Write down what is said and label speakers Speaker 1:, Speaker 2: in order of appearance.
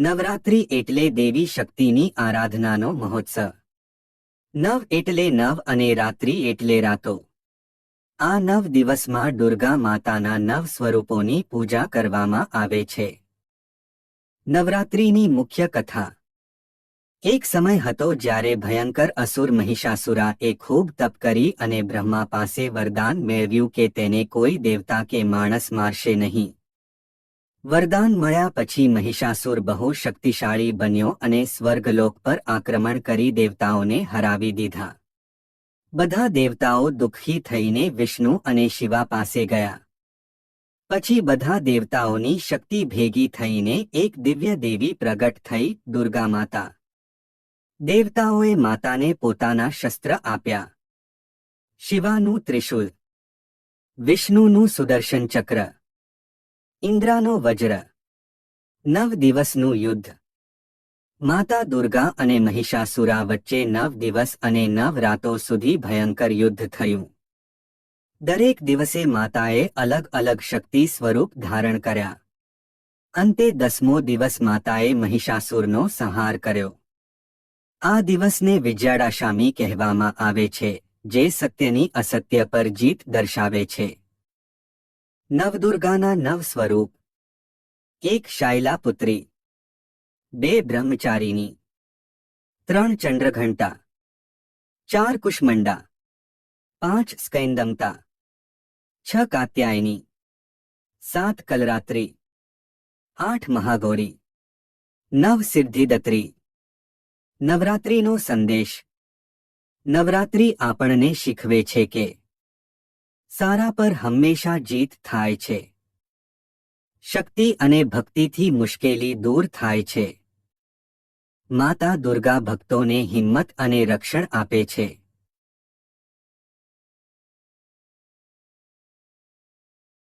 Speaker 1: નવરાત્રિ એટલે દેવી શક્તિની આરાધનાનો મહોત્સવ. નવ એટલે નવ અને રાત્રિ એટલે રાતો. આ 9 દિવસમાં દુર્ગા માતાના 9 સ્વરૂપોની પૂજા કરવામાં આવે છે. નવરાત્રિની મુખ્ય કથા. એક સમય હતો જ્યારે ભયંકર અસુર મહિષાસુરાએ ખૂબ તપ કરી અને બ્રહ્મા પાસે વરદાન મેળવ્યું કે તેને કોઈ દેવતા કે માણસ મારશે નહીં. વરદાન મળ્યા પછી મહિષાસુર બહુ શક્તિશાળી બન્યો અને સ્વર્ગલોક પર આક્રમણ કરી દેવતાઓને હરાવી દીધા. બધા દેવતાઓ દુઃખી થઈને વિષ્ણુ અને શિવા પાસે ગયા. પછી બધા દેવતાઓની શક્તિ ભેગી થઈને એક દિવ્ય દેવી પ્રગટ થઈ, દુર્ગા માતા. દેવતાઓએ માતાને પોતાના શસ્ત્ર આપ્યા. શિવાનું ત્રિશૂલ, વિષ્ણુનું સુદર્શન ચક્ર, ઇન્દ્રનો વજ્ર. 9 દિવસનું યુદ્ધ. માતા દુર્ગા અને મહિષાસુરા વચ્ચે 9 દિવસ અને 9 રાતો સુધી ભયંકર યુદ્ધ થયું. દરેક દિવસે માતાએ અલગ અલગ શક્તિ સ્વરૂપ ધારણ કર્યા. અંતે 10મો દિવસ માતાએ મહિષાસુરનો સંહાર કર્યો. આ દિવસને વિજયાદશમી કહેવામાં આવે છે, જે સત્યની અસત્ય પર જીત દર્શાવે છે. નવદુર્ગાના 9 સ્વરૂપ. 1 શૈલાપુત્રી, 2 બ્રહ્મચારિણી, 3 ચંદ્રઘંટા, 4 કુષ્માંડા, 5 સ્કૈંદમતા, 6 કાત્યાયની, 7 કલરાત્રી, 8 મહાગૌરી, 9 સિદ્ધિદાત્રી. નવરાત્રિનો સંદેશ. નવરાત્રિ આપણને શીખવે છે કે સારા પર હંમેશા જીત થાય છે. શક્તિ અને ભક્તિથી મુશ્કેલી દૂર થાય છે. માતા દુર્ગા ભક્તોને હિંમત અને રક્ષણ આપે છે.